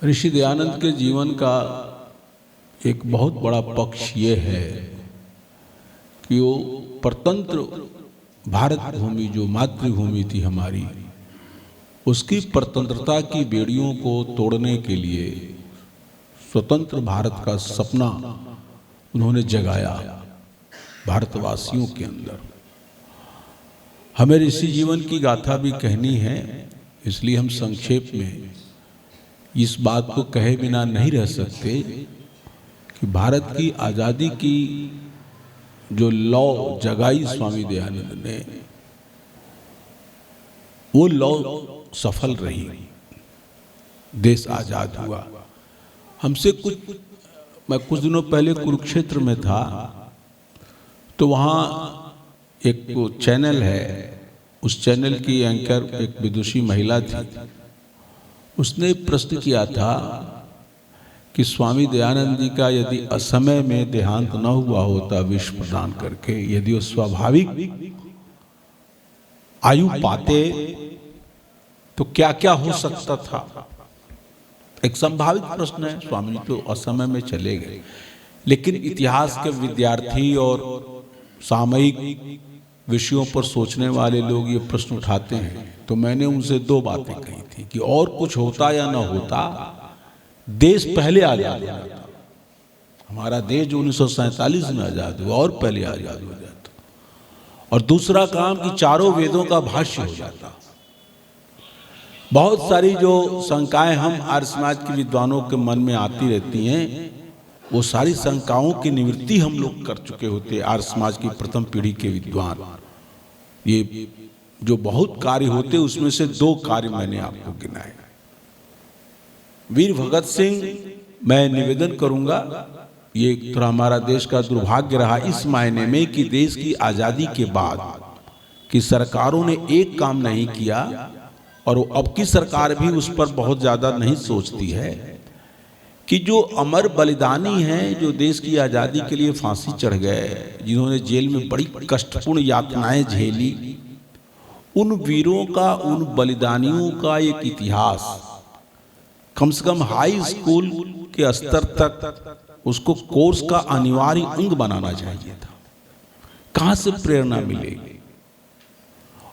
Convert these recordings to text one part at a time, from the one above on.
ऋषि दयानंद के जीवन का एक बहुत बड़ा पक्ष ये है कि वो परतंत्र भारत भूमि जो मातृभूमि थी हमारी, उसकी परतंत्रता की बेड़ियों को तोड़ने के लिए स्वतंत्र भारत का सपना उन्होंने जगाया भारतवासियों के अंदर। हमें ऋषि जीवन की गाथा भी कहनी है, इसलिए हम संक्षेप में इस बात को कहे बिना नहीं रह सकते कि भारत की आज़ादी की जो लौ जगाई स्वामी दयानंद ने, वो लौ सफल रही, देश आज़ाद हुआ। मैं कुछ दिनों पहले कुरुक्षेत्र में था, तो वहाँ एक चैनल है, उस चैनल की एंकर एक विदुषी महिला थी। उसने प्रश्न किया था कि स्वामी दयानंद जी का यदि असमय में देहांत न हुआ होता विश्व प्रदान करके, यदि वो स्वाभाविक आयु पाते तो क्या क्या हो सकता था। एक संभावित प्रश्न है। स्वामी जी तो असमय में चले गए, लेकिन इतिहास के विद्यार्थी और सामयिक विषयों पर सोचने वाले लोग ये प्रश्न उठाते हैं। तो मैंने उनसे दो बातें कही थी कि और कुछ होता या ना होता, देश पहले आजाद हो जाता। हमारा देश जो 1947 में आजाद हुआ और पहले आजाद हो जाता। और दूसरा काम कि चारों वेदों का भाष्य हो जाता। बहुत सारी जो शंकाएं हम आर्य समाज के विद्वानों के मन में आती रहती हैं, वो सारी शंकाओं की निवृत्ति हम लोग कर चुके होते। आर्य समाज की प्रथम पीढ़ी के विद्वान, ये जो बहुत कार्य होते, उसमें से दो कार्य मैंने आपको गिनाए। वीर भगत सिंह, मैं निवेदन करूंगा, ये थोड़ा हमारा देश का दुर्भाग्य रहा इस मायने में कि देश की आज़ादी के बाद कि सरकारों ने एक काम नहीं किया, और अब की सरकार भी उस पर बहुत ज़्यादा नहीं सोचती है कि जो अमर बलिदानी हैं, जो देश की आज़ादी के लिए फांसी चढ़ गए, जिन्होंने जेल में बड़ी कष्टपूर्ण यातनाएं झेली, उन वीरों का, उन बलिदानियों का एक इतिहास कम से कम हाई स्कूल के स्तर तक उसको कोर्स का अनिवार्य अंग बनाना चाहिए था। कहाँ से प्रेरणा मिलेगी?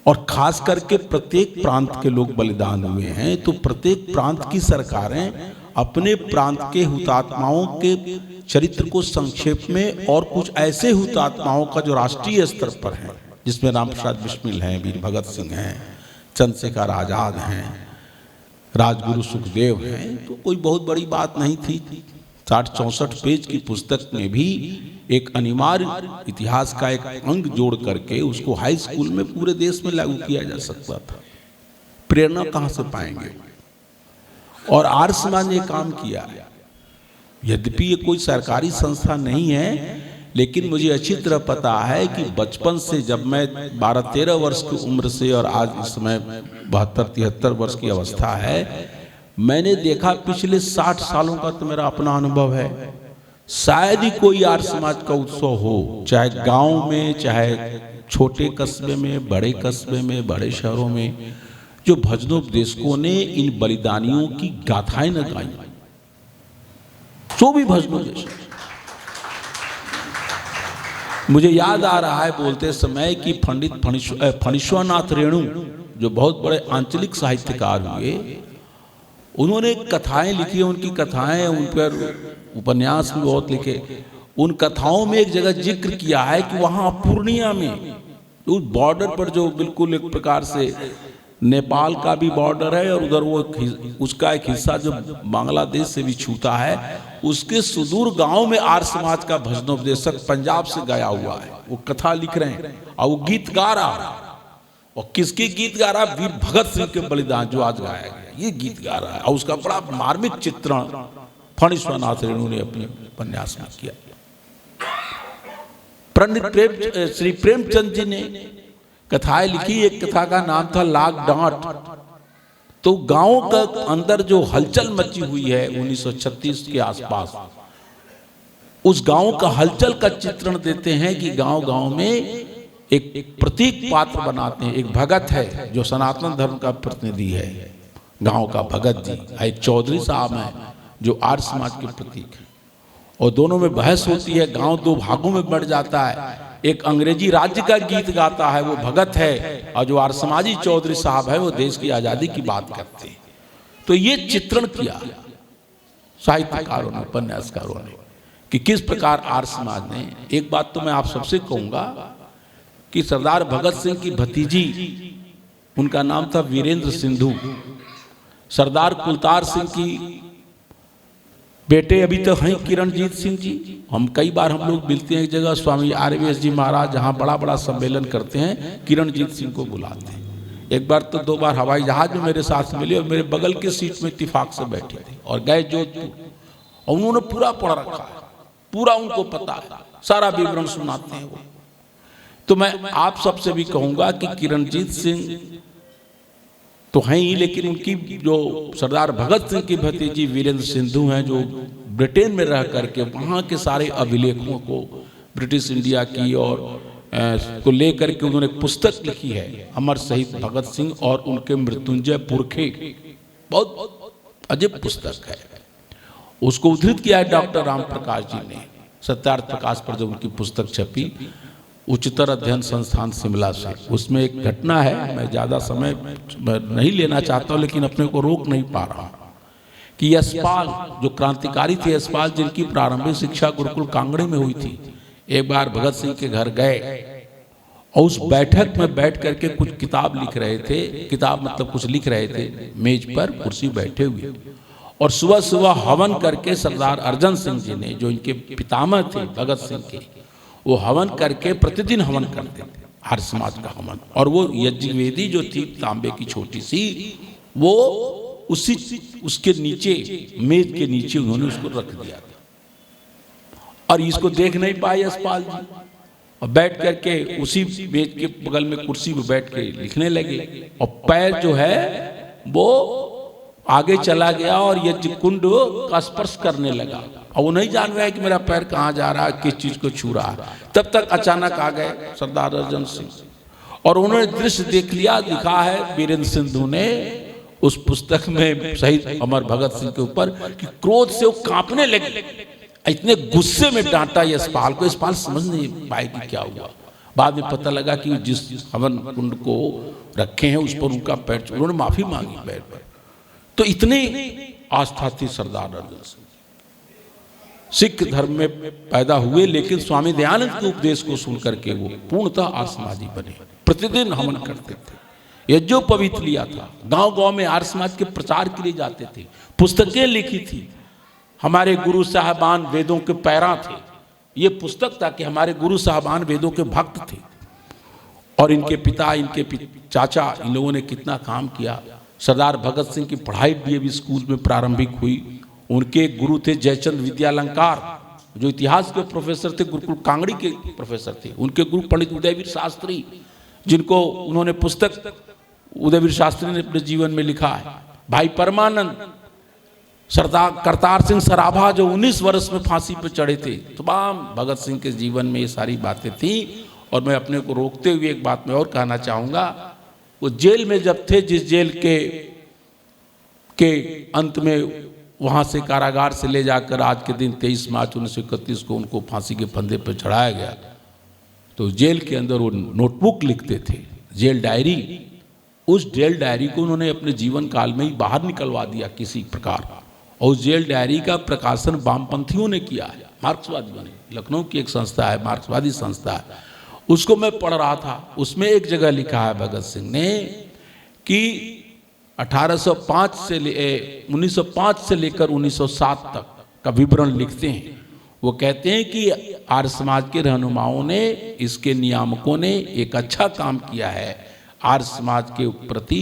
और खास करके प्रत्येक प्रांत के लोग बलिदान हुए हैं, तो प्रत्येक प्रांत की सरकारें अपने प्रांत के हुतात्माओं के चरित्र को संक्षेप में, और कुछ ऐसे हुतात्माओं का जो राष्ट्रीय स्तर पर हैं, जिसमें राम प्रसाद बिस्मिल हैं, वीर भगत सिंह हैं, चंद्रशेखर आजाद हैं, राजगुरु सुखदेव हैं, तो कोई बहुत बड़ी बात नहीं थी। 60-64 पेज की पुस्तक में भी एक अनिवार्य इतिहास का एक अंग जोड़ करके उसको हाई स्कूल में पूरे देश में लागू किया जा सकता था। प्रेरणा कहाँ से पाएंगे? और आर्य समाज ने काम किया। यद्यपि ये कोई सरकारी संस्था नहीं है, लेकिन मुझे अच्छी तरह पता है कि बचपन से, जब मैं 12-13 वर्ष की उम्र से, और आज इस समय 72-73 वर्ष की अवस्था है, मैंने देखा पिछले 60 सालों का तो मेरा अपना अनुभव है, शायद ही कोई आर्य समाज का उत्सव हो, चाहे गांव में, चाहे छोटे कस्बे में, बड़े कस्बे में, बड़े शहरों में, जो भजनोपदेशकों ने इन बलिदानियों की गाथाएं न गाई। जो भी भजनोपदेशक, मुझे याद आ रहा है बोलते समय कि पंडित फणीश्वरनाथ रेणु, जो बहुत बड़े आंचलिक साहित्यकार हुए, उन्होंने कथाएं लिखी। उनकी कथाएं, उन पर उपन्यास भी बहुत लिखे। उन कथाओं में एक जगह जिक्र किया है कि वहाँ पूर्णिया में, उस बॉर्डर पर, जो बिल्कुल एक प्रकार से नेपाल का भी बॉर्डर है, और उधर वो उसका एक हिस्सा जो बांग्लादेश से भी छूता है, उसके सुदूर गांव में आर्य समाज का भजनोपदेशक पंजाब से गया हुआ है। वो कथा लिख रहे हैं और वो गीत गा रहा है। और किसके गीत गा रहा है? वीर भगत सिंह के बलिदान जो आज गाया गया, ये गीत गा रहा है। और उसका बड़ा मार्मिक चित्रण फणीश्वरनाथ रेणु ने अपने उपन्यास में किया। पंडित श्री प्रेमचंद जी ने कथाएं लिखी। एक कथा का नाम था लाग डांट। तो गांव का अंदर जो हलचल मची हुई है 1936 के आसपास, उस गांव का हलचल का चित्रण देते हैं कि गांव गांव में एक प्रतीक पात्र बनाते हैं। एक भगत है जो सनातन धर्म का प्रतिनिधि है, गांव का भगत जी, एक चौधरी साहब हैं जो आर्य समाज के प्रतीक हैं, और दोनों में बहस होती है। गांव दो भागों में बढ़ जाता है। एक अंग्रेजी राज्य का गीत गाता है वो भगत है, और जो आर्य समाजी चौधरी साहब है वो देश की आजादी की बात करते हैं। तो ये चित्रण किया साहित्यकारों ने, उपन्यासकारों ने, कि किस प्रकार आर्य समाज ने। एक बात तो मैं आप सबसे कहूंगा कि सरदार भगत सिंह की भतीजी, उनका नाम था वीरेंद्र सिंधु, सरदार कुलतार सिंह की बेटे अभी तो हैं किरणजीत सिंह जी। कई बार हम लोग मिलते हैं एक जगह, स्वामी आरवीएस जी महाराज जहाँ बड़ा बड़ा सम्मेलन करते हैं, किरणजीत सिंह को बुलाते हैं। एक बार तो 2 बार हवाई जहाज में मेरे साथ मिले और मेरे बगल के सीट में इत्तेफाक से बैठे थे, और गए जोधपुर, और उन्होंने पूरा पढ़ रखा है, पूरा उनको पता है, सारा विवरण सुनाते हैं वो। तो मैं आप सबसे भी कहूंगा कि किरणजीत सिंह तो हैं ही, लेकिन उनकी जो सरदार भगत सिंह की भतीजी वीरेंद्र सिंधु हैं, जो ब्रिटेन में रह करके वहाँ के सारे अभिलेखों को, ब्रिटिश इंडिया की और को लेकर के उन्होंने एक पुस्तक लिखी है, अमर शहीद भगत सिंह और उनके मृत्युंजय पुरखे। बहुत अजीब पुस्तक है, उसको उद्धृत किया है डॉक्टर राम प्रकाश जी ने सत्यार्थ प्रकाश पर, जो उनकी पुस्तक छपी उच्चतर अध्ययन संस्थान शिमला से। उसमें एक घटना है, मैं ज़्यादा समय नहीं लेना चाहता हूँ, लेकिन अपने को रोक नहीं पा रहा, कि यशपाल जो क्रांतिकारी थे, यशपाल जिनकी प्रारंभिक शिक्षा गुरुकुल कांगड़े में हुई थी, एक बार भगत सिंह के घर गए और उस बैठक में बैठ करके कुछ किताब लिख रहे थे, किताब मतलब कुछ लिख रहे थे, मेज पर कुर्सी बैठे हुए, और सुबह सुबह हवन करके सरदार अर्जन सिंह जी ने, जो इनके पितामह थे भगत सिंह के, वो हवन करके प्रतिदिन हवन करते थे, आर्य समाज का हवन। और वो यज्ञवेदी जो थी तांबे की छोटी सी, वो उसके नीचे, मेज के नीचे उन्होंने उसको रख दिया था, और इसको देख नहीं पाए यशपाल जी, और बैठ करके उसी मेज के बगल में कुर्सी पर बैठ के लिखने लगे, और पैर जो है वो आगे चला गया और यज्ञ कुंड का स्पर्श करने लगा, और वो नहीं जान रहा है कि मेरा पैर कहाँ जा रहा है, किस चीज को छू रहा है। तब तक अचानक आ गए सरदार अर्जन सिंह, और उन्होंने दृश्य देख लिया। लिखा है वीरेंद्र सिंधु ने उस पुस्तक में शहीद अमर भगत सिंह के ऊपर, कि क्रोध से वो कांपने लगे, इतने गुस्से में डांटा यशपाल को। यशपाल समझ नहीं पाए कि क्या हुआ। बाद में पता लगा कि जिस हवन कुंड को रखे हैं उस पर उनका पैर, उन्होंने माफी मांगी पैर पर। तो इतनी आस्था थी सरदार अर्जन सिंह। सिख धर्म में पैदा हुए, लेकिन स्वामी दयानंद के उपदेश को सुनकर के वो पूर्णतः आर्यसमाजी बने। प्रतिदिन हवन करते थे, यज्ञोपवीत लिया था, गांव गांव में आर्य समाज के प्रचार के लिए जाते थे, पुस्तकें लिखी थी। हमारे गुरु साहबान वेदों के पैरा थे, ये पुस्तक था कि हमारे गुरु साहबान वेदों के भक्त थे, और इनके पिता, इनके चाचा, इन लोगों ने कितना काम किया। सरदार भगत सिंह की पढ़ाई डीएवी स्कूल में प्रारंभिक हुई। उनके गुरु थे जयचंद विद्यालंकार, जो इतिहास के प्रोफेसर थे, गुरुकुल कांगड़ी के प्रोफेसर थे। उनके गुरु पंडित उदयवीर शास्त्री, जिनको उन्होंने पुस्तक उदयवीर शास्त्री ने अपने जीवन में लिखा है। भाई परमानंद, सरदार करतार सिंह सराभा जो 19 वर्ष में फांसी पर चढ़े थे। तमाम भगत सिंह के जीवन में ये सारी बातें थी। और मैं अपने को रोकते हुए एक बात मैं और कहना चाहूँगा, वो जेल में जब थे, जिस जेल के अंत में वहाँ से कारागार से ले जाकर आज के दिन 23 मार्च 1931 को उनको फांसी के फंदे पर चढ़ाया गया, तो जेल के अंदर वो नोटबुक लिखते थे, जेल डायरी। उस जेल डायरी को उन्होंने अपने जीवन काल में ही बाहर निकलवा दिया किसी प्रकार, और उस जेल डायरी का प्रकाशन वामपंथियों ने किया है, मार्क्सवादियों ने। लखनऊ की एक संस्था है, मार्क्सवादी संस्था है, उसको मैं पढ़ रहा था। उसमें एक जगह लिखा है भगत सिंह ने कि 1905 से लेकर 1907 तक का विवरण लिखते हैं। वो कहते हैं कि आर्य समाज के रहनुमाओं ने, इसके नियामकों ने एक अच्छा काम किया है। आर्य समाज के प्रति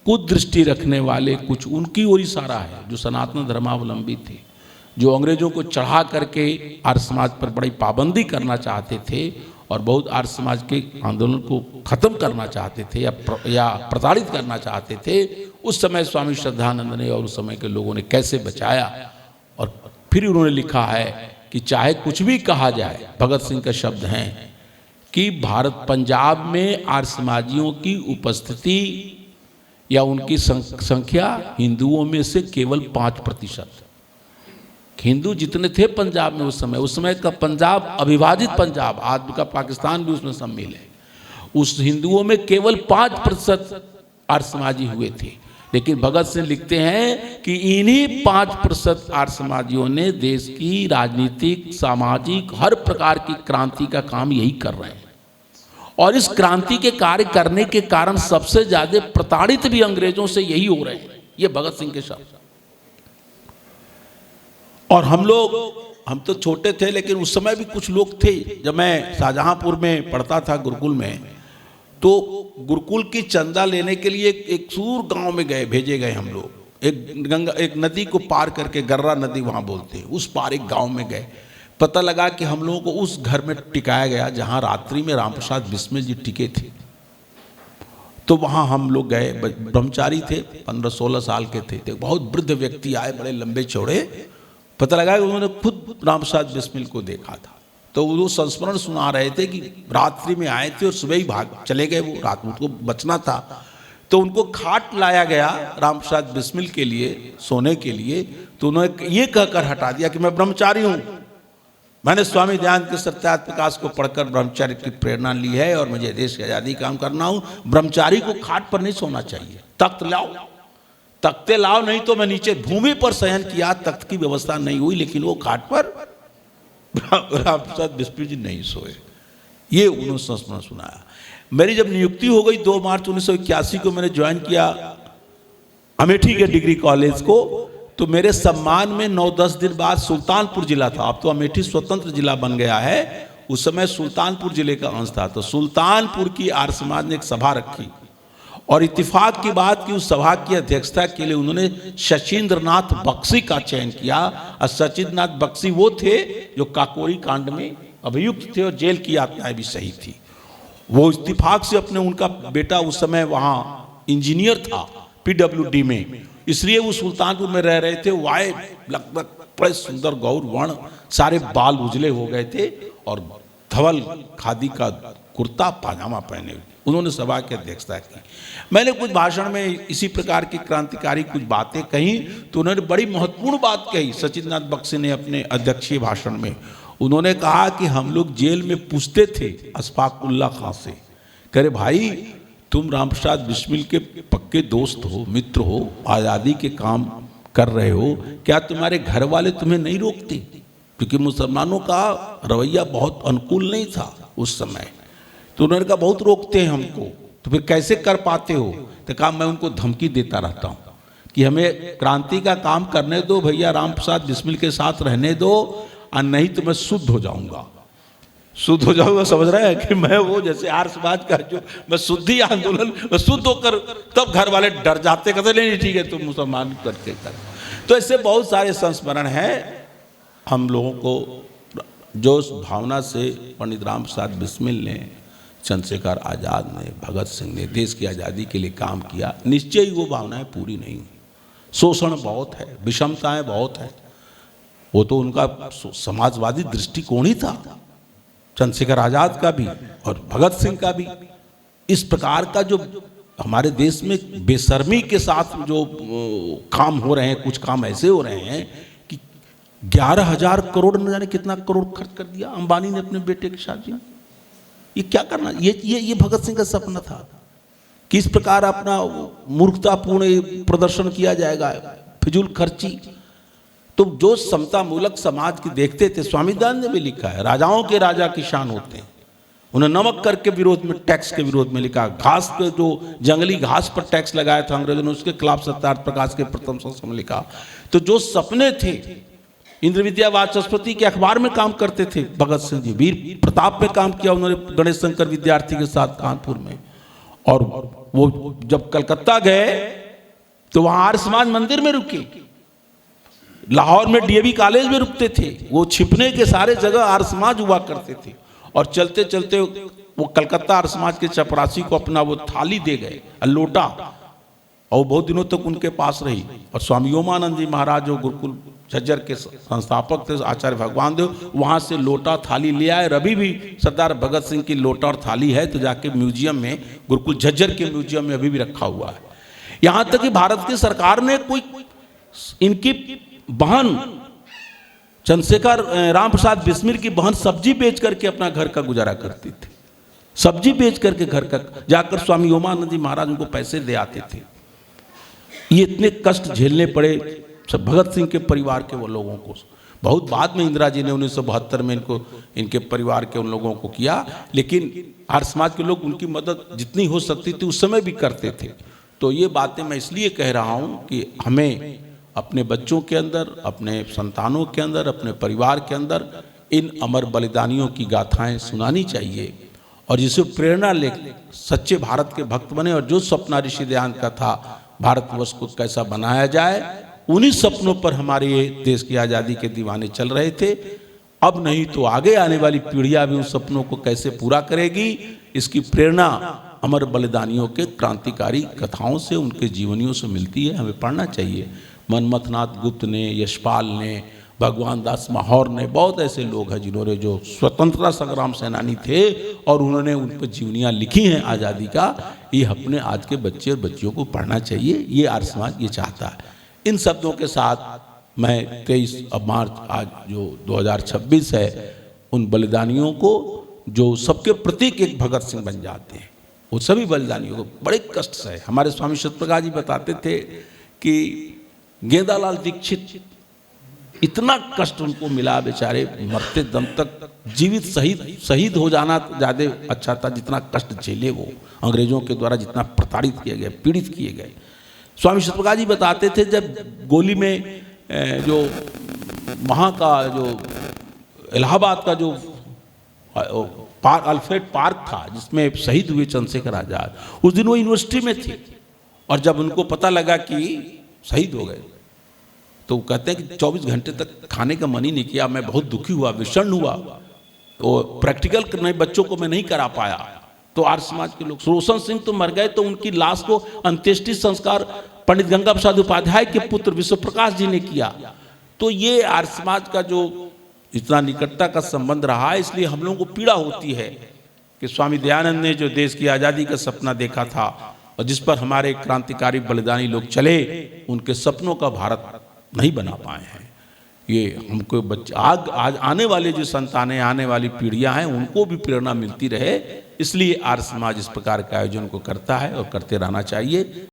कुदृष्टि रखने वाले कुछ उनकी ओर इशारा है, जो सनातन धर्मावलंबी थे, जो अंग्रेजों को चढ़ा करके आर्य समाज पर बड़ी पाबंदी करना चाहते थे और बहुत आर्य समाज के आंदोलन को खत्म करना चाहते थे या प्रताड़ित करना चाहते थे। उस समय स्वामी श्रद्धानंद ने और उस समय के लोगों ने कैसे बचाया। और फिर उन्होंने लिखा है कि चाहे कुछ भी कहा जाए, भगत सिंह के शब्द हैं कि भारत पंजाब में आर्य समाजियों की उपस्थिति या उनकी संख्या हिंदुओं में से केवल 5%। हिंदू जितने थे पंजाब में उस समय का पंजाब अविभाजित पंजाब, आज का पाकिस्तान भी उसमें शामिल है, उस हिंदुओं में केवल 5% आर्य समाजी हुए थे। लेकिन भगत सिंह लिखते हैं कि इन्हीं 5% आर्य समाजियों ने देश की राजनीतिक, सामाजिक, हर प्रकार की क्रांति का काम यही कर रहे हैं। और इस क्रांति के कार्य करने के कारण सबसे ज्यादा प्रताड़ित भी अंग्रेजों से यही हो रहे हैं। ये भगत सिंह के शब्द। और हम तो छोटे थे, लेकिन उस समय भी कुछ लोग थे। जब मैं शाहजहांपुर में पढ़ता था गुरुकुल में, तो गुरुकुल की चंदा लेने के लिए एक सूर गांव में भेजे गए हम लोग। एक नदी को पार करके, गर्रा नदी वहां बोलते हैं, उस पार एक गांव में गए। पता लगा कि हम लोगों को उस घर में टिकाया गया जहां रात्रि में रामप्रसाद बिस्मिल जी टिके थे। तो वहां हम लोग गए, ब्रह्मचारी थे, 15-16 साल के थे। बहुत वृद्ध व्यक्ति आए, बड़े लंबे चौड़े। पता लगा कि उन्होंने खुद रामप्रसाद बिस्मिल को देखा था। तो वो संस्मरण सुना रहे थे कि रात्रि में आए थे और सुबह ही भाग चले गए। वो रात उनको बचना था, तो उनको खाट लाया गया रामप्रसाद बिस्मिल के लिए, सोने के लिए। तो उन्होंने ये कहकर हटा दिया कि मैं ब्रह्मचारी हूँ, मैंने स्वामी दयानंद के सत्यार्थ प्रकाश को पढ़कर ब्रह्मचारी की प्रेरणा ली है और मुझे देश की आज़ादी काम करना हूँ। ब्रह्मचारी को खाट पर नहीं सोना चाहिए, तख्त लाओ, तख्ते लाओ, नहीं तो मैं नीचे भूमि पर शयन किया। तख्त की व्यवस्था नहीं हुई, लेकिन वो खाट पर रामप्रसाद बिस्मिल जी नहीं सोए। ये उन्होंने संस्मरण सुनाया। मेरी जब नियुक्ति हो गई 2 मार्च 1981 को, मैंने ज्वाइन किया अमेठी के डिग्री कॉलेज को। तो मेरे सम्मान में 9-10 दिन बाद सुल्तानपुर जिला था, अब तो अमेठी स्वतंत्र जिला बन गया है, उस समय सुल्तानपुर जिले का अंश था। तो सुल्तानपुर की आर्य समाज ने एक सभा रखी और इत्तेफाक की बात की उस सभा की अध्यक्षता के लिए उन्होंने सचिंद्रनाथ बख्शी का चयन किया। और सचिंद्रनाथ बख्शी वो थे जो काकोरी कांड में अभियुक्त थे और जेल की यातनाएं भी सही थी। वो इत्तेफाक से अपने, उनका बेटा उस समय वहाँ इंजीनियर था PWD में, इसलिए वो सुल्तानपुर में रह रहे थे। वाय लगभग बड़े सुंदर गौर वर्ण, सारे बाल उजले हो गए थे और धवल खादी का कुर्ता पाजामा पहने हुए उन्होंने सभा की अध्यक्षता की। मैंने कुछ भाषण में इसी प्रकार की क्रांतिकारी कुछ बातें कही, तो उन्होंने बड़ी महत्वपूर्ण बात कही सचिंद्रनाथ बख्शी ने अपने अध्यक्षीय भाषण में। उन्होंने कहा कि हम लोग जेल में पूछते थे अशफाकुल्ला खां से, कह रहे भाई तुम रामप्रसाद बिस्मिल के पक्के दोस्त हो, मित्र हो, आज़ादी के काम कर रहे हो, क्या तुम्हारे घर वाले तुम्हें नहीं रोकते? क्योंकि मुसलमानों का रवैया बहुत अनुकूल नहीं था उस समय। तो उन्होंने कहा बहुत रोकते हैं हमको, तो फिर कैसे कर पाते हो? तो कहा मैं उनको धमकी देता रहता हूँ कि हमें क्रांति का काम करने दो भैया, रामप्रसाद बिस्मिल के साथ रहने दो, और नहीं तो मैं शुद्ध हो जाऊंगा। शुद्ध हो जाऊंगा समझ रहे हैं कि मैं वो जैसे आर्य समाज का जो मैं शुद्धि आंदोलन, मैं शुद्ध होकर, तब घर वाले डर जाते, कहते नहीं ठीक है तुम मुसलमान करके कर। तो ऐसे बहुत सारे संस्मरण हैं हम लोगों को। जो भावना से पंडित रामप्रसाद बिस्मिल ने, चंद्रशेखर आज़ाद ने, भगत सिंह ने देश की आज़ादी के लिए काम किया, निश्चय ही वो भावनाएं पूरी नहीं हुई। शोषण बहुत है, विषमताएं बहुत है। वो तो उनका समाजवादी दृष्टिकोण ही था, चंद्रशेखर आज़ाद का भी और भगत सिंह का भी। इस प्रकार का जो हमारे देश में बेशर्मी के साथ जो काम हो रहे हैं, कुछ काम ऐसे हो रहे हैं कि 11,000 करोड़ न जाने कितना करोड़ खर्च कर दिया अंबानी ने अपने बेटे की शादी में। ये क्या करना? ये भगत सिंह का सपना था कि इस प्रकार अपना मूर्खतापूर्ण प्रदर्शन किया जाएगा, फिजूल खर्ची। तो जो समता मूलक समाज की देखते थे, स्वामी दयानंद ने भी लिखा है, राजाओं के राजा किसान होते हैं। उन्हें नमक कर के विरोध में, टैक्स के विरोध में लिखा। घास पे जो जंगली घास पर टैक्स लगाया था अंग्रेजों ने, उसके खिलाफ सत्यार्थ प्रकाश के प्रथम संस्करण में लिखा। तो जो सपने थे, इंद्र विद्या वाचस्पति के अखबार में काम करते थे भगत सिंह जी। वीर प्रताप में काम किया उन्होंने गणेश शंकर विद्यार्थी के साथ कानपुर में। और वो जब कलकत्ता गए तो वहां आर्य समाज मंदिर में रुके, लाहौर में DAV कॉलेज में रुकते थे। वो छिपने के सारे जगह आर्य समाज हुआ करते थे। और चलते चलते वो कलकत्ता आर्य समाज के चपरासी को अपना वो थाली दे गए, लोटा, और बहुत दिनों तक उनके पास रही। और स्वामी ओमानंद जी महाराज जो गुरुकुल झज्जर के संस्थापक थे, आचार्य भगवान देव, वहाँ से लोटा थाली ले आए। अभी भी सरदार भगत सिंह की लोटा और थाली है, तो जाके म्यूजियम में, गुरुकुल झज्जर के म्यूजियम में अभी भी रखा हुआ है। यहां तक कि भारत की सरकार ने कोई इनकी बहन चंद्रशेखर राम प्रसाद बिस्मिल की बहन सब्जी बेच करके अपना घर का गुजारा करती थी, सब्जी बेच करके घर का जाकर स्वामी ओमानंद जी महाराज उनको पैसे दे आते थे। ये इतने कष्ट झेलने पड़े सब भगत सिंह के परिवार के वो लोगों को। बहुत बाद में इंदिरा जी ने 1972 में इनके परिवार के उन लोगों को किया, लेकिन आर्य समाज के लोग उनकी मदद जितनी हो सकती थी उस समय भी करते थे। तो ये बातें मैं इसलिए कह रहा हूँ कि हमें अपने बच्चों के अंदर, अपने संतानों के अंदर, अपने परिवार के अंदर इन अमर बलिदानियों की गाथाएं सुनानी चाहिए और जिसे प्रेरणा ले सच्चे भारत के भक्त बने। और जो सपना ऋषि दयानंद का था भारतवर्ष को कैसा बनाया जाए, उन्हीं सपनों पर हमारे ये देश की आज़ादी के दीवाने चल रहे थे। अब नहीं तो आगे आने वाली पीढ़ियां भी उन सपनों को कैसे पूरा करेगी, इसकी प्रेरणा अमर बलिदानियों के क्रांतिकारी कथाओं से, उनके जीवनियों से मिलती है। हमें पढ़ना चाहिए। मनमथनाथ गुप्त ने, यशपाल ने, भगवान दास माहौर ने, बहुत ऐसे लोग हैं जिन्होंने जो स्वतंत्रता संग्राम सेनानी थे और उन्होंने उन पर जीवनियाँ लिखी हैं आज़ादी का। ये अपने आज के बच्चे और बच्चियों को पढ़ना चाहिए। ये आर्य समाज ये चाहता है। इन शब्दों के साथ मैं 23 मार्च आज जो 2026 है, उन बलिदानियों को जो सबके प्रतीक एक भगत सिंह बन जाते हैं, वो सभी बलिदानियों को बड़े कष्ट से। हमारे स्वामी सत्यप्रकाश जी बताते थे कि गेंदालाल दीक्षित इतना कष्ट उनको मिला, बेचारे मरते दम तक जीवित शहीद हो जाना ज़्यादा अच्छा था, जितना कष्ट झेले वो अंग्रेजों के द्वारा, जितना प्रताड़ित किए गए, पीड़ित किए गए। स्वामी सत्यप्रकाश जी बताते थे जब गोली में जो वहाँ का जो इलाहाबाद का जो अल्फ्रेड पार्क था जिसमें शहीद हुए चंद्रशेखर आज़ाद, उस दिन वो यूनिवर्सिटी में थे और जब उनको पता लगा कि शहीद हो गए तो कहते हैं कि 24 घंटे तक खाने का मन ही नहीं किया। मैं बहुत दुखी हुआ, विषण हुआ। तो प्रैक्टिकल करने बच्चों को मैं नहीं करा पाया। तो आर्य समाज के लोग, सुरोशन सिंह तो मर गए तो उनकी लाश को अंत्येष्टि संस्कार पंडित गंगा प्रसाद उपाध्याय के पुत्र विश्व प्रकाश जी ने किया। तो ये आर्य समाज का जो इतना निकटता का संबंध रहा है, इसलिए हम लोगों को पीड़ा होती है कि स्वामी दयानंद ने जो देश की आज़ादी का सपना देखा था और जिस पर हमारे क्रांतिकारी बलिदानी लोग चले, उनके सपनों का भारत नहीं बना पाए हैं। ये हमको बच्चे आज आने वाले जो संतानें, आने वाली पीढ़ियां हैं, उनको भी प्रेरणा मिलती रहे, इसलिए आर्य समाज इस प्रकार के आयोजन को करता है और करते रहना चाहिए।